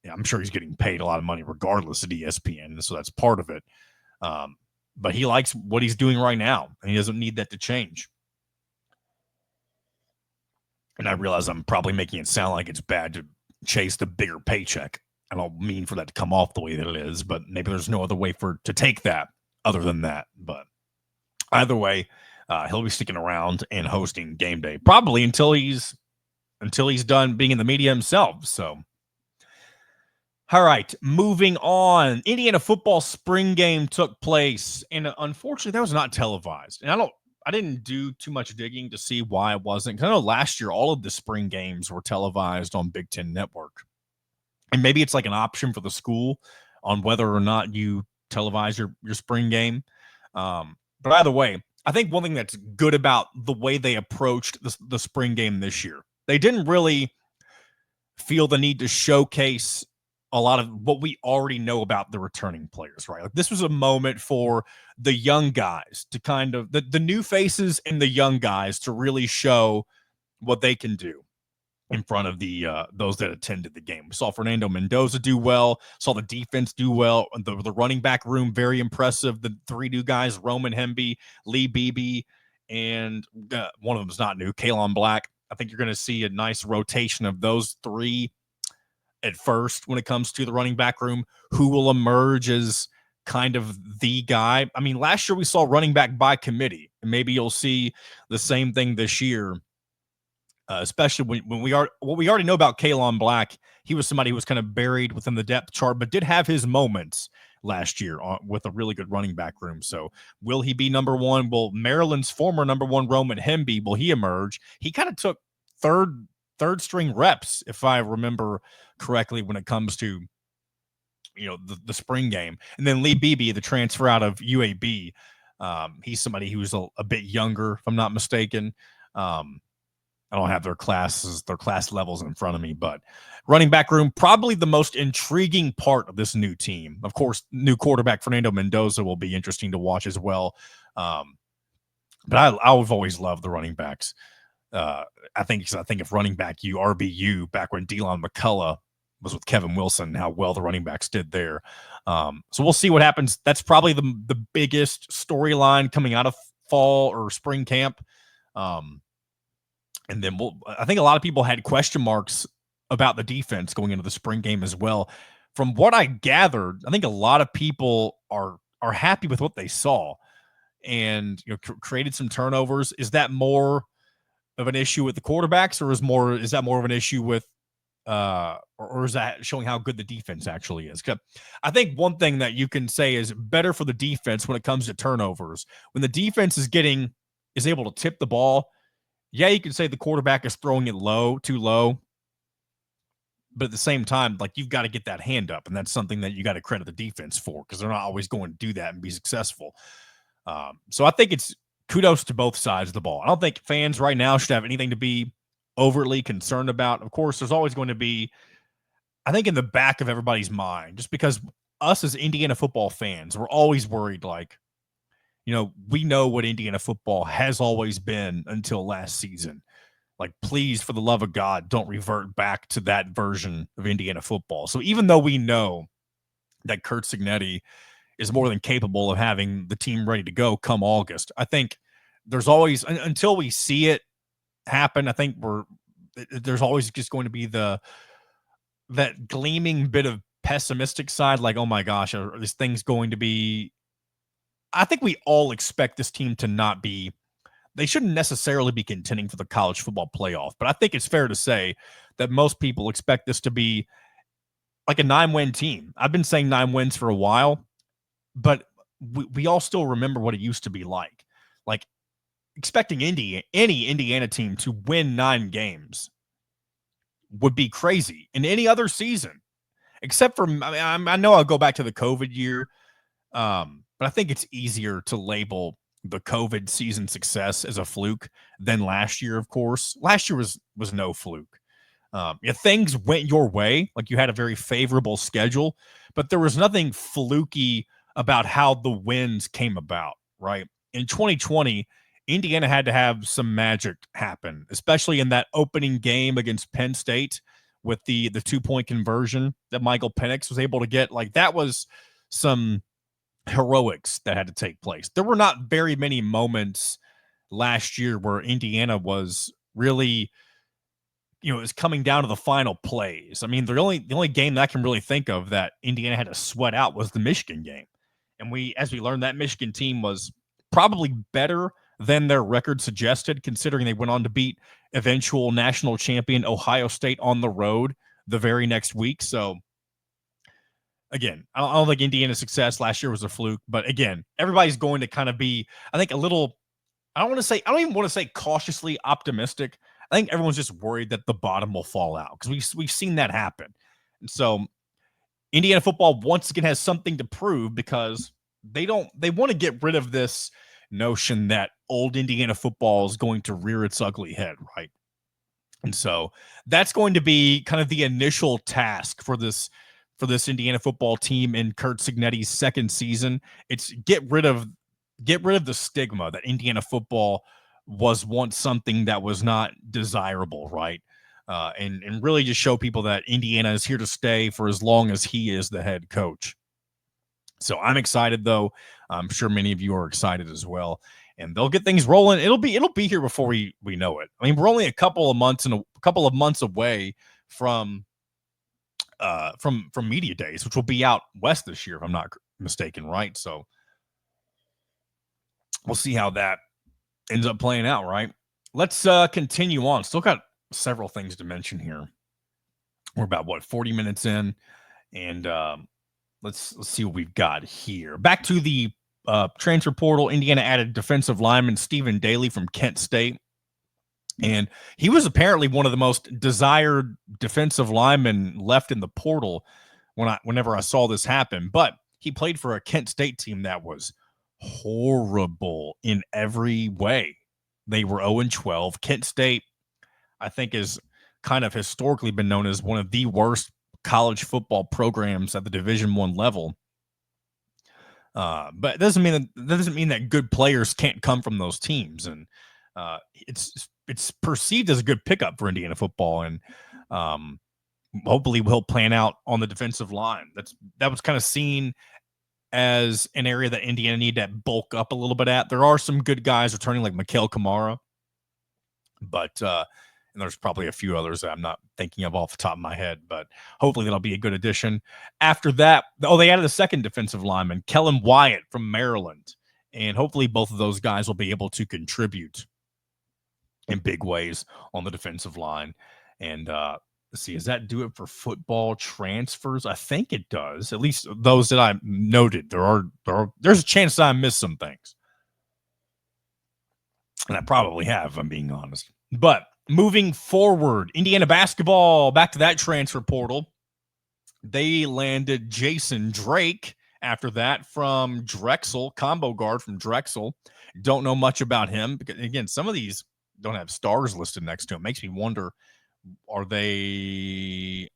I'm sure he's getting paid a lot of money regardless at ESPN, so that's part of it. But he likes what he's doing right now, and he doesn't need that to change. And I realize I'm probably making it sound like it's bad to chase the bigger paycheck. I don't mean for that to come off the way that it is, but maybe there's no other way to take that other than that. But either way, he'll be sticking around and hosting game day probably until he's done being in the media himself. So, all right, moving on. Indiana football spring game took place, and unfortunately, that was not televised. And I didn't do too much digging to see why it wasn't. Because I know last year all of the spring games were televised on Big Ten Network, and maybe it's like an option for the school on whether or not you televise your spring game. But either way, I think one thing that's good about the way they approached the spring game this year, they didn't really feel the need to showcase a lot of what we already know about the returning players, right? Like, this was a moment for the young guys to kind of, the new faces and the young guys to really show what they can do in front of the those that attended the game. We saw Fernando Mendoza do well, saw the defense do well, the running back room very impressive. The three new guys, Roman Hemby, Lee Beebe, and one of them is not new, Kalon Black. I think you're going to see a nice rotation of those three at first when it comes to the running back room, who will emerge as kind of the guy. I mean, last year we saw running back by committee, and maybe you'll see the same thing this year. Especially when what we already know about Kalon Black. He was somebody who was kind of buried within the depth chart, but did have his moments last year with a really good running back room. So will he be number one? Will Maryland's former number one, Roman Hemby, will he emerge? He kind of took third string reps, if I remember correctly, when it comes to the spring game. And then Lee Beebe, the transfer out of UAB, he's somebody who's a bit younger, if I'm not mistaken. I don't have their class levels in front of me, but running back room, probably the most intriguing part of this new team. Of course, new quarterback Fernando Mendoza will be interesting to watch as well. But I've always loved the running backs. I think if running back RBU back when Delon McCullough was with Kevin Wilson, how well the running backs did there. So we'll see what happens. That's probably the biggest storyline coming out of fall or spring camp. And then I think a lot of people had question marks about the defense going into the spring game as well. From what I gathered, I think a lot of people are happy with what they saw, and created some turnovers. Is that more of an issue with the quarterbacks, or is that more of an issue with or is that showing how good the defense actually is? I think one thing that you can say is better for the defense when it comes to turnovers. When the defense is able to tip the ball, yeah, you can say the quarterback is throwing it too low. But at the same time, like, you've got to get that hand up, and that's something that you got to credit the defense for, because they're not always going to do that and be successful. So I think it's kudos to both sides of the ball. I don't think fans right now should have anything to be overly concerned about. Of course, there's always going to be, I think, in the back of everybody's mind, just because us as Indiana football fans, we're always worried, like, we know what Indiana football has always been until last season. Like, please, for the love of God, don't revert back to that version of Indiana football. So even though we know that Curt Cignetti is more than capable of having the team ready to go come August, I think there's always, until we see it happen, I think there's always just going to be that gleaming bit of pessimistic side, like, oh my gosh, are these things going to be, I think we all expect this team to not be, they shouldn't necessarily be contending for the college football playoff, but I think it's fair to say that most people expect this to be like a 9-win team. I've been saying 9 wins for a while, but we all still remember what it used to be like. Like, expecting any Indiana team to win 9 games would be crazy in any other season, except for, I know I'll go back to the COVID year, but I think it's easier to label the COVID season success as a fluke than last year. Of course, last year was no fluke. Things went your way, like you had a very favorable schedule, but there was nothing fluky about how the wins came about, right? In 2020, Indiana had to have some magic happen, especially in that opening game against Penn State with the 2-point conversion that Michael Penix was able to get. Like, that was some heroics that had to take place. There were not very many moments last year where Indiana was really, it was coming down to the final plays. I mean, the only game that I can really think of that Indiana had to sweat out was the Michigan game. And as we learned, that Michigan team was probably better than their record suggested, considering they went on to beat eventual national champion Ohio State on the road the very next week. So, again, I don't think Indiana's success last year was a fluke, but again, everybody's going to kind of be, I think, a little, I don't even want to say cautiously optimistic. I think everyone's just worried that the bottom will fall out, because we've seen that happen. And so Indiana football once again has something to prove, because they want to get rid of this notion that old Indiana football is going to rear its ugly head, right? And so that's going to be kind of the initial task for this Indiana football team in Curt Cignetti's second season. It's get rid of the stigma that Indiana football was once something that was not desirable, right? And really just show people that Indiana is here to stay for as long as he is the head coach. So I'm excited, though. I'm sure many of you are excited as well, and they'll get things rolling. It'll be here before we know it. I mean, we're only a couple of months away from media days, which will be out west this year, if I'm not mistaken, right? So we'll see how that ends up playing out, right? Let's continue on. Still got several things to mention here. We're about 40 minutes in, and let's see what we've got here. Back to the transfer portal. Indiana added defensive lineman Stephen Daly from Kent State, and he was apparently one of the most desired defensive linemen left in the portal whenever I saw this happen. But he played for a Kent State team that was horrible in every way. They were 0-12. Kent State, I think is kind of historically been known as one of the worst college football programs at the Division I level. But it doesn't mean that good players can't come from those teams, and it's perceived as a good pickup for Indiana football, and hopefully will plan out on the defensive line. That was kind of seen as an area that Indiana need to bulk up a little bit at. There are some good guys returning, like Mikael Kamara, but and there's probably a few others that I'm not thinking of off the top of my head, but hopefully that'll be a good addition. After that, they added a second defensive lineman, Kellen Wyatt from Maryland, and hopefully both of those guys will be able to contribute in big ways on the defensive line. And let's see, does that do it for football transfers? I think it does. At least those that I noted. There's a chance that I missed some things, and I probably have, if I'm being honest. But moving forward, Indiana basketball, back to that transfer portal. They landed Jason Drake after that from Drexel, combo guard from Drexel. Don't know much about him because, again, some of these don't have stars listed next to him. Makes me wonder, are they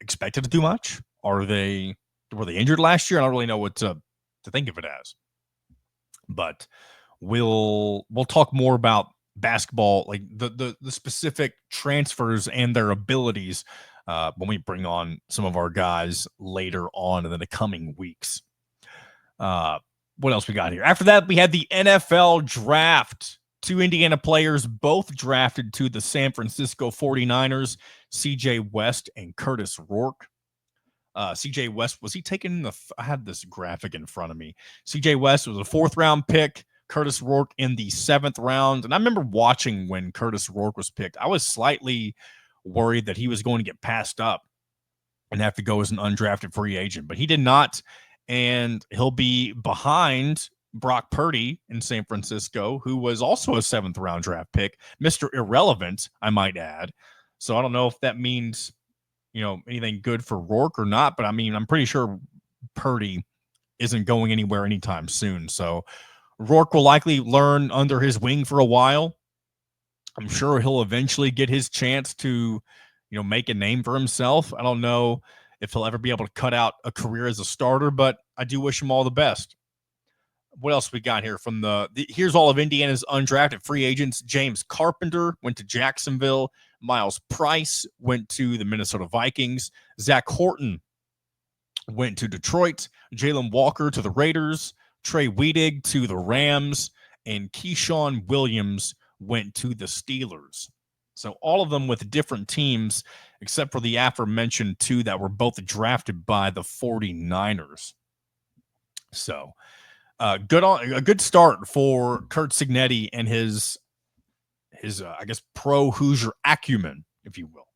expected to do much? Were they injured last year? I don't really know what to think of it as. But we'll talk more about basketball, like the specific transfers and their abilities when we bring on some of our guys later on in the coming weeks. What else we got here? After that, we had the NFL draft. 2 Indiana players, both drafted to the San Francisco 49ers, CJ West and Curtis Rourke. CJ West, was he taken I had this graphic in front of me. CJ West was a 4th-round pick. Curtis Rourke in the 7th round. And I remember watching when Curtis Rourke was picked. I was slightly worried that he was going to get passed up and have to go as an undrafted free agent, but he did not. And he'll be behind Brock Purdy in San Francisco, who was also a 7th-round draft pick, Mr. Irrelevant, I might add. So I don't know if that means, anything good for Rourke or not, but I mean, I'm pretty sure Purdy isn't going anywhere anytime soon. So Rourke will likely learn under his wing for a while. I'm sure he'll eventually get his chance to, make a name for himself. I don't know if he'll ever be able to cut out a career as a starter, but I do wish him all the best. What else we got here from here's all of Indiana's undrafted free agents. James Carpenter went to Jacksonville. Miles Price went to the Minnesota Vikings. Zach Horton went to Detroit. Jalen Walker to the Raiders. Trey Weedig to the Rams. And Keyshawn Williams went to the Steelers. So all of them with different teams, except for the aforementioned 2 that were both drafted by the 49ers. So a good start for Curt Cignetti and his I guess pro Hoosier acumen, if you will.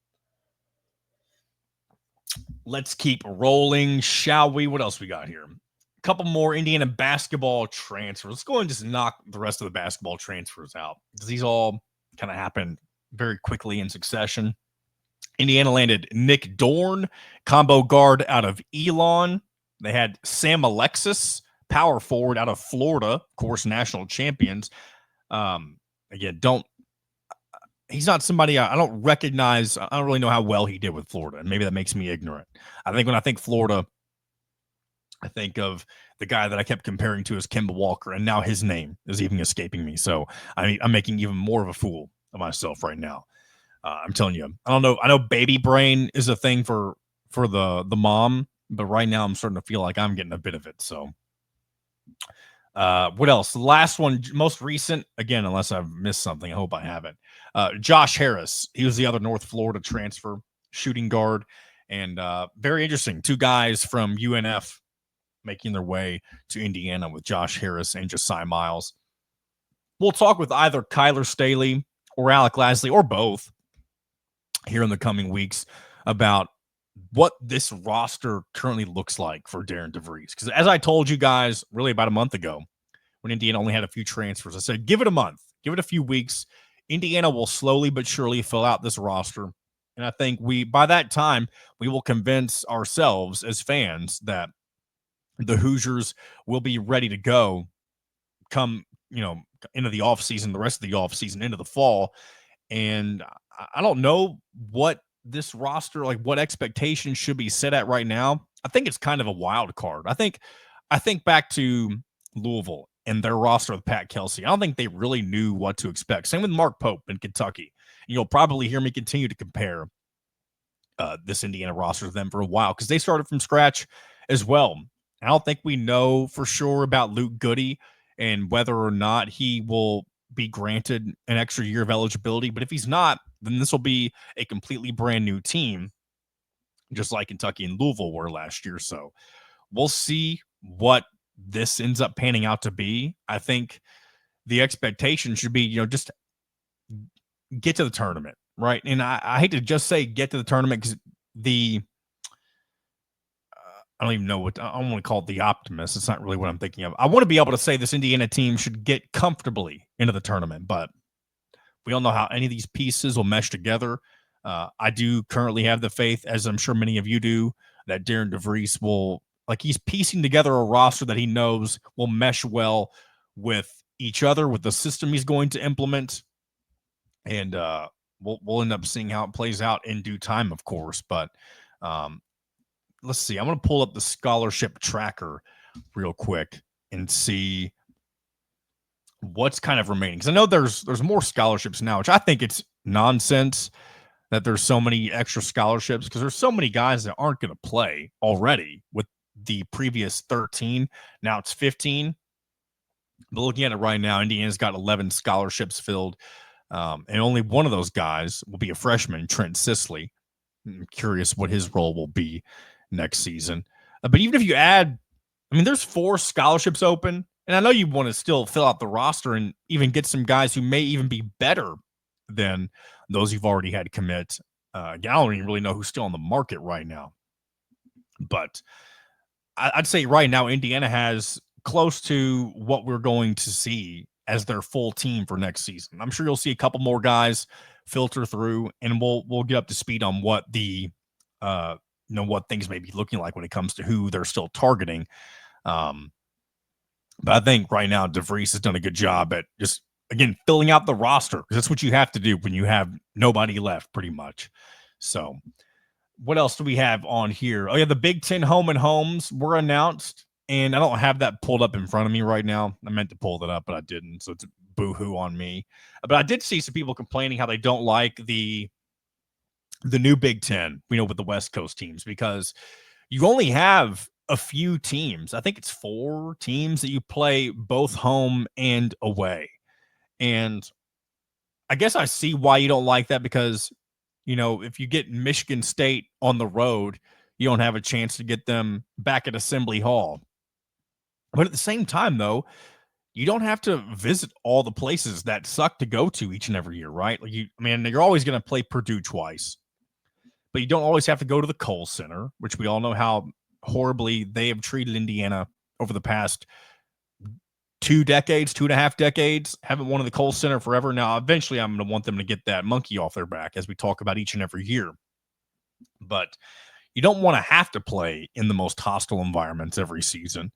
Let's keep rolling, shall we? What else we got here? A couple more Indiana basketball transfers. Let's go and just knock the rest of the basketball transfers out, because these all kind of happened very quickly in succession. Indiana landed Nick Dorn, combo guard out of Elon. They had Sam Alexis, power forward out of Florida, of course, national champions. Again, he's not somebody I don't recognize. I don't really know how well he did with Florida, and maybe that makes me ignorant. I think when I think Florida, I think of the guy that I kept comparing to as Kemba Walker, and now his name is even escaping me. So I'm making even more of a fool of myself right now. I'm telling you, I don't know. I know baby brain is a thing for the mom, but right now I'm starting to feel like I'm getting a bit of it. So what else? The last one, most recent, again, unless I've missed something, I hope I haven't. Josh Harris, he was the other North Florida transfer, shooting guard, and very interesting. 2 guys from UNF making their way to Indiana with Josh Harris and Josiah Miles. We'll talk with either Kyler Staley or Alec Lasley or both here in the coming weeks about what this roster currently looks like for Darren DeVries. Because as I told you guys really about a month ago, when Indiana only had a few transfers, I said, give it a month, give it a few weeks. Indiana will slowly but surely fill out this roster. And I think by that time, we will convince ourselves as fans that the Hoosiers will be ready to go come, into the offseason, the rest of the offseason, into the fall. And I don't know what this roster, like what expectations should be set at right now. I think it's kind of a wild card. I think back to Louisville and their roster with Pat Kelsey. I don't think they really knew what to expect. Same with Mark Pope in Kentucky. You'll probably hear me continue to compare this Indiana roster to them for a while because they started from scratch as well. I don't think we know for sure about Luke Goody and whether or not he will be granted an extra year of eligibility. But if he's not, then this will be a completely brand new team, just like Kentucky and Louisville were last year. So we'll see what this ends up panning out to be. I think the expectation should be, just get to the tournament, right? And I hate to just say get to the tournament because I don't even know what I don't want to call it the optimist. It's not really what I'm thinking of. I want to be able to say this Indiana team should get comfortably into the tournament, but we don't know how any of these pieces will mesh together. I do currently have the faith, as I'm sure many of you do, that Darren DeVries he's piecing together a roster that he knows will mesh well with each other, with the system he's going to implement. And we'll end up seeing how it plays out in due time, of course. But let's see. I'm going to pull up the scholarship tracker real quick and see what's kind of remaining. Because I know there's more scholarships now, which I think it's nonsense that there's so many extra scholarships because there's so many guys that aren't going to play already with the previous 13. Now it's 15. But looking at it right now, Indiana's got 11 scholarships filled. And only one of those guys will be a freshman, Trent Sisley. I'm curious what his role will be next season. But even if you add, there's 4 scholarships open. And I know you want to still fill out the roster and even get some guys who may even be better than those you've already had commit. I don't even really know who's still on the market right now. But I'd say right now Indiana has close to what we're going to see as their full team for next season. I'm sure you'll see a couple more guys filter through, and we'll get up to speed on what the what things may be looking like when it comes to who they're still targeting. But I think right now DeVries has done a good job at just, again, filling out the roster because that's what you have to do when you have nobody left pretty much. So what else do we have on here? Oh, yeah, the Big Ten home and homes were announced, and I don't have that pulled up in front of me right now. I meant to pull that up, but I didn't, so it's a boo-hoo on me. But I did see some people complaining how they don't like the new Big Ten, with the West Coast teams because you only have a few teams. I think it's 4 teams that you play both home and away. And I guess I see why you don't like that because, if you get Michigan State on the road, you don't have a chance to get them back at Assembly Hall. But at the same time, though, you don't have to visit all the places that suck to go to each and every year, right? You're always going to play Purdue twice, but you don't always have to go to the Kohl Center, which we all know how horribly they have treated Indiana over the past 2.5 decades. Haven't won in the Kohl Center forever. Now, eventually, I'm going to want them to get that monkey off their back, as we talk about each and every year. But you don't want to have to play in the most hostile environments every season.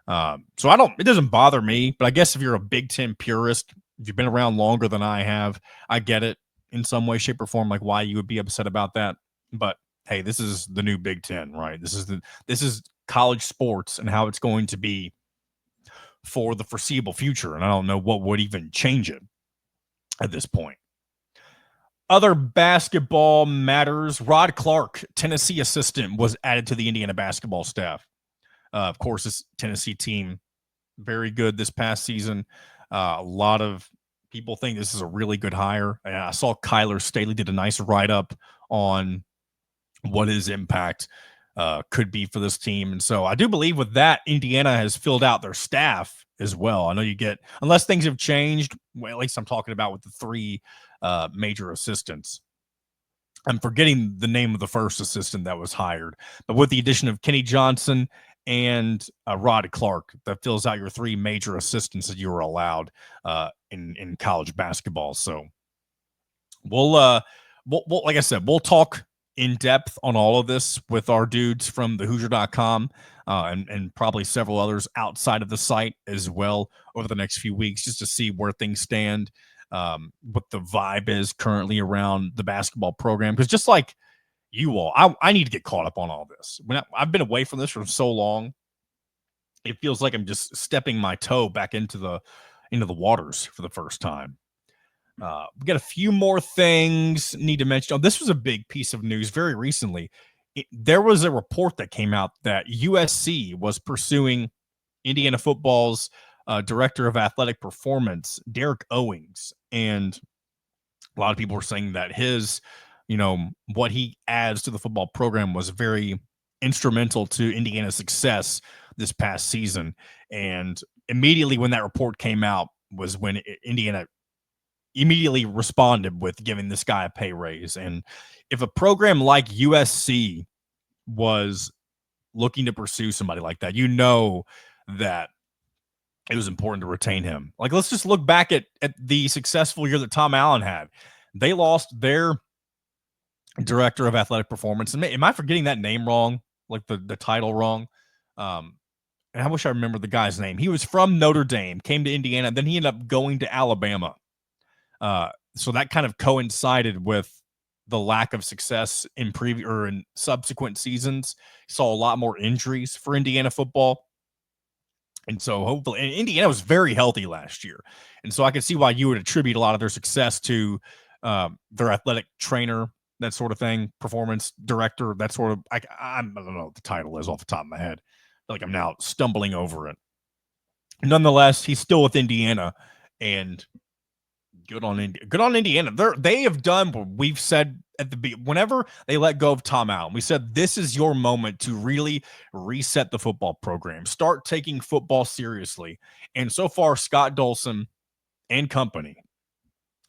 So it doesn't bother me, but I guess if you're a Big Ten purist, if you've been around longer than I have, I get it in some way, shape, or form, like why you would be upset about that. But hey, this is the new Big Ten, right? This is college sports and how it's going to be for the foreseeable future. And I don't know what would even change it at this point. Other basketball matters. Rod Clark, Tennessee assistant, was added to the Indiana basketball staff. Of course, this Tennessee team, very good this past season. A lot of people think this is a really good hire. I saw Kyler Staley did a nice write-up on what his impact could be for this team. And so I do believe with that, Indiana has filled out their staff as well. I know you get, unless things have changed, well, at least I'm talking about with the 3 major assistants. I'm forgetting the name of the first assistant that was hired, but with the addition of Kenny Johnson and Rod Clark, that fills out your 3 major assistants that you were allowed in college basketball. So we'll like I said, we'll talk in depth on all of this with our dudes from thehoosier.com and probably several others outside of the site as well over the next few weeks, just to see where things stand. what the vibe is currently around the basketball program. Because just like you all, I need to get caught up on all this. I've been away from this for so long, it feels like I'm just stepping my toe back into the waters for the first time. We got a few more things need to mention. Oh, this was a big piece of news very recently. There was a report that came out that USC was pursuing Indiana football's director of athletic performance, Derek Owings, and a lot of people were saying that his, what he adds to the football program was very instrumental to Indiana's success this past season. And immediately when that report came out was when Indiana immediately responded with giving this guy a pay raise. And if a program like USC was looking to pursue somebody like that, that it was important to retain him. Like, let's just look back at the successful year that Tom Allen had. They lost their director of athletic performance. And am I forgetting that name wrong? Like the title wrong? And I wish I remember the guy's name. He was from Notre Dame, came to Indiana, and then he ended up going to Alabama. So that kind of coincided with the lack of success in in subsequent seasons. Saw a lot more injuries for Indiana football. And so hopefully, and Indiana was very healthy last year. And so I could see why you would attribute a lot of their success to their athletic trainer, that sort of thing, performance director, that sort of, I don't know what the title is off the top of my head. I feel like I'm now stumbling over it. Nonetheless, he's still with Indiana, and good on Indiana. They have done what we've said at the beginning. Whenever they let go of Tom Allen, we said this is your moment to really reset the football program, start taking football seriously. And so far, Scott Dolson and company,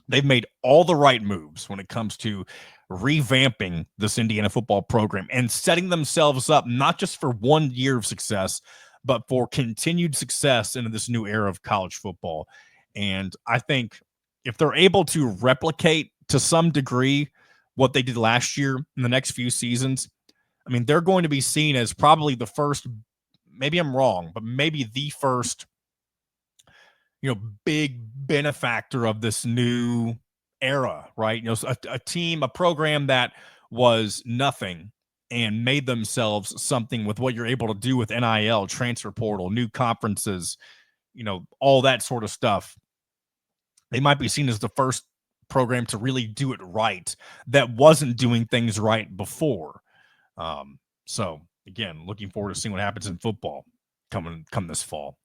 they've made all the right moves when it comes to revamping this Indiana football program and setting themselves up not just for 1 year of success, but for continued success into this new era of college football. And I think if they're able to replicate to some degree what they did last year in the next few seasons, I mean, they're going to be seen as probably the first, maybe I'm wrong, but maybe the first, big benefactor of this new era, right? A team, a program that was nothing and made themselves something with what you're able to do with NIL, transfer portal, new conferences, all that sort of stuff. They might be seen as the first program to really do it right that wasn't doing things right before. So again, looking forward to seeing what happens in football come this fall.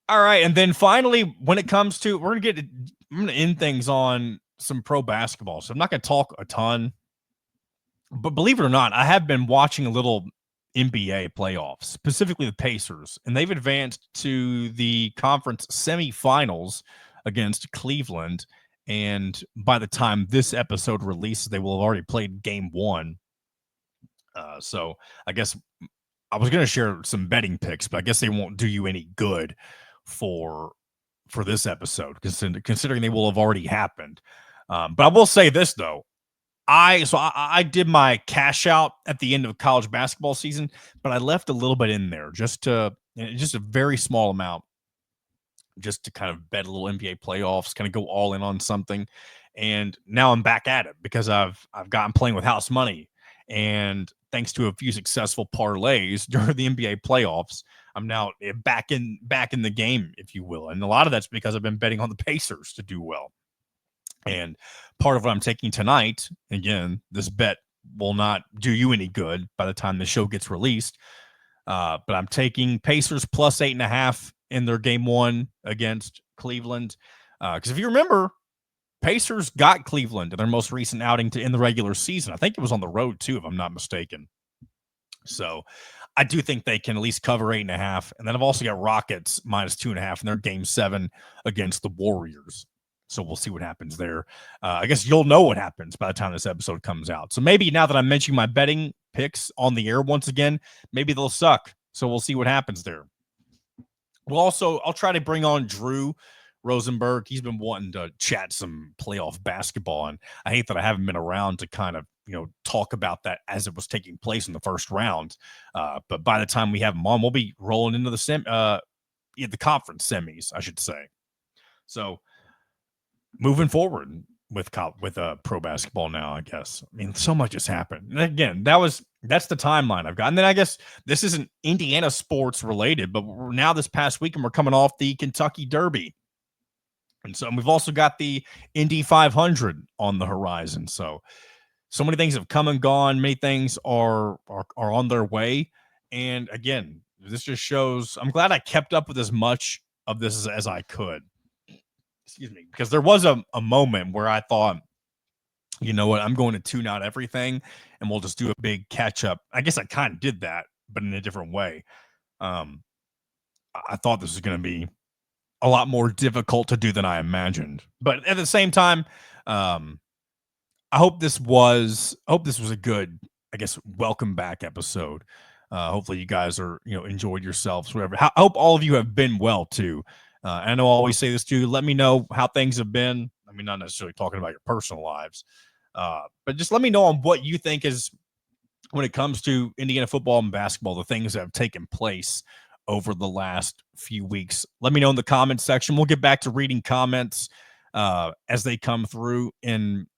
All right, and then finally, when it comes to, I'm going to end things on some pro basketball. So I'm not going to talk a ton, but believe it or not, I have been watching a little NBA playoffs, specifically the Pacers, and they've advanced to the conference semifinals against Cleveland. And by the time this episode releases, they will have already played game 1. So I guess I was going to share some betting picks, but I guess they won't do you any good for this episode, considering they will have already happened. But I will say this though. I did my cash out at the end of college basketball season, but I left a little bit in there just a very small amount, just to kind of bet a little NBA playoffs, kind of go all in on something. And now I'm back at it because I've gotten playing with house money, and thanks to a few successful parlays during the NBA playoffs, I'm now back in the game, if you will. And a lot of that's because I've been betting on the Pacers to do well. And part of what I'm taking tonight, again, this bet will not do you any good by the time the show gets released. But I'm taking Pacers plus 8.5 in their game 1 against Cleveland. Because if you remember, Pacers got Cleveland in their most recent outing in the regular season. I think it was on the road too, if I'm not mistaken. So I do think they can at least cover 8.5. And then I've also got Rockets minus 2.5 in their game 7 against the Warriors. So we'll see what happens there. I guess you'll know what happens by the time this episode comes out. So maybe now that I'm mentioning my betting picks on the air once again, maybe they'll suck. So we'll see what happens there. I'll try to bring on Drew Rosenberg. He's been wanting to chat some playoff basketball, and I hate that I haven't been around to kind of, talk about that as it was taking place in the first round. But by the time we have him on, we'll be rolling into the conference semis, I should say. So moving forward with pro basketball now, I guess. I mean, so much has happened. And again, that's the timeline I've got. And then I guess this isn't Indiana sports related, but now this past weekend we're coming off the Kentucky Derby. And so we've also got the Indy 500 on the horizon. So many things have come and gone. Many things are on their way. And again, this just shows I'm glad I kept up with as much of this as I could. Excuse me, because there was a moment where I thought, you know what, I'm going to tune out everything and we'll just do a big catch up. I guess I kind of did that, but in a different way. I thought this was going to be a lot more difficult to do than I imagined. But at the same time, I hope this was a good, I guess, welcome back episode. Hopefully you guys are, enjoyed yourselves, whatever. I hope all of you have been well too. I know I always say this too. Let me know how things have been. I mean, not necessarily talking about your personal lives, but just let me know on what you think is, when it comes to Indiana football and basketball, the things that have taken place over the last few weeks. Let me know in the comments section. We'll get back to reading comments as they come through in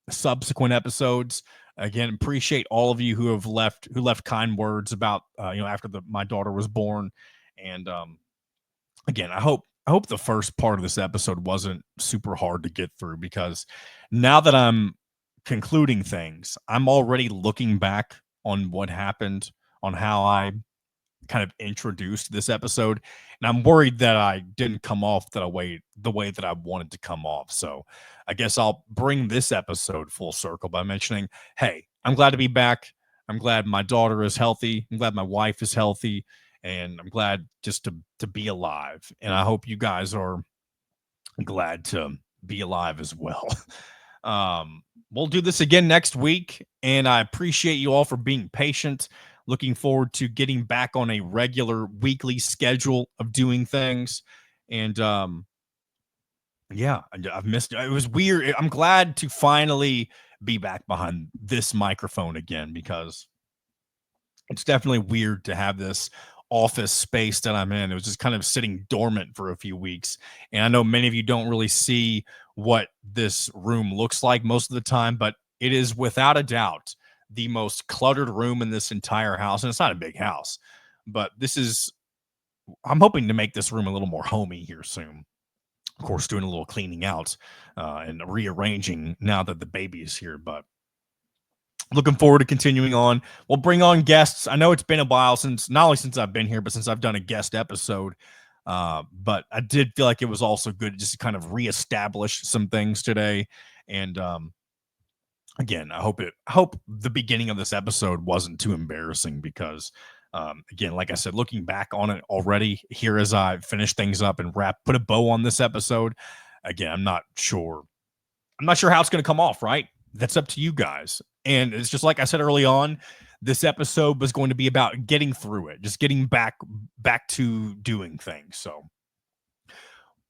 subsequent episodes. Again, appreciate all of you who left kind words about after my daughter was born. And again, I hope the first part of this episode wasn't super hard to get through, because now that I'm concluding things, I'm already looking back on what happened, on how I kind of introduced this episode, and I'm worried that I didn't come off the way that I wanted to come off. So I guess I'll bring this episode full circle by mentioning, hey, I'm glad to be back. I'm glad my daughter is healthy. I'm glad my wife is healthy, and I'm glad just to be alive. And I hope you guys are glad to be alive as well. We'll do this again next week, and I appreciate you all for being patient. Looking forward to getting back on a regular weekly schedule of doing things. And yeah, I've missed it. It was weird. I'm glad to finally be back behind this microphone again, because it's definitely weird to have this office space that I'm in. It was just kind of sitting dormant for a few weeks. And I know many of you don't really see what this room looks like most of the time, but it is without a doubt the most cluttered room in this entire house. And it's not a big house, but I'm hoping to make this room a little more homey here soon. Of course, doing a little cleaning out and rearranging now that the baby is here, but looking forward to continuing on. We'll bring on guests. I know it's been a while not only since I've been here, but since I've done a guest episode. But I did feel like it was also good just to kind of reestablish some things today. And again, I hope the beginning of this episode wasn't too embarrassing, because again, like I said, looking back on it already here as I finish things up and put a bow on this episode, again, I'm not sure how it's going to come off, right? That's up to you guys. And it's just like I said early on, this episode was going to be about getting through it, just getting back to doing things. So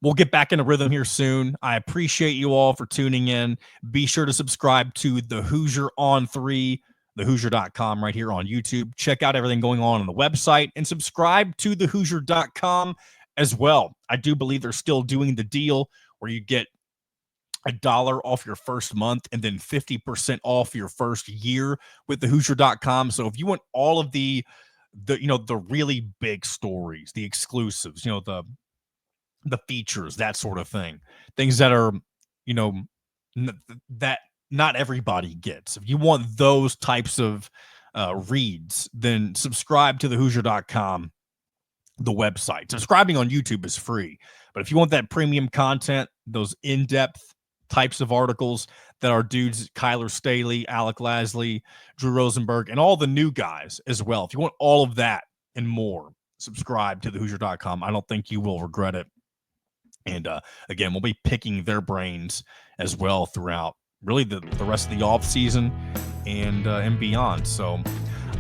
we'll get back in a rhythm here soon. I appreciate you all for tuning in. Be sure to subscribe to the Hoosier on 3, thehoosier.com right here on YouTube. Check out everything going on the website, and subscribe to thehoosier.com as well. I do believe they're still doing the deal where you get $1 off your first month and then 50% off your first year with thehoosier.com. So if you want all of the really big stories, the exclusives, the features, that sort of thing, things that are, that not everybody gets. If you want those types of reads, then subscribe to thehoosier.com, the website. Subscribing on YouTube is free, but if you want that premium content, those in-depth types of articles that our dudes, Kyler Staley, Alec Lasley, Drew Rosenberg, and all the new guys as well, if you want all of that and more, subscribe to thehoosier.com. I don't think you will regret it. And again, we'll be picking their brains as well throughout really the rest of the off season and beyond. So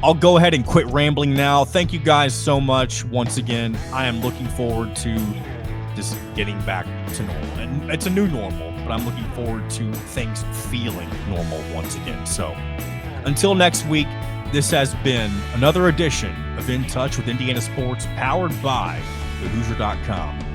I'll go ahead and quit rambling now. Thank you guys so much. Once again, I am looking forward to just getting back to normal. And it's a new normal, but I'm looking forward to things feeling normal once again. So until next week, this has been another edition of In Touch with Indiana Sports, powered by thehoosier.com.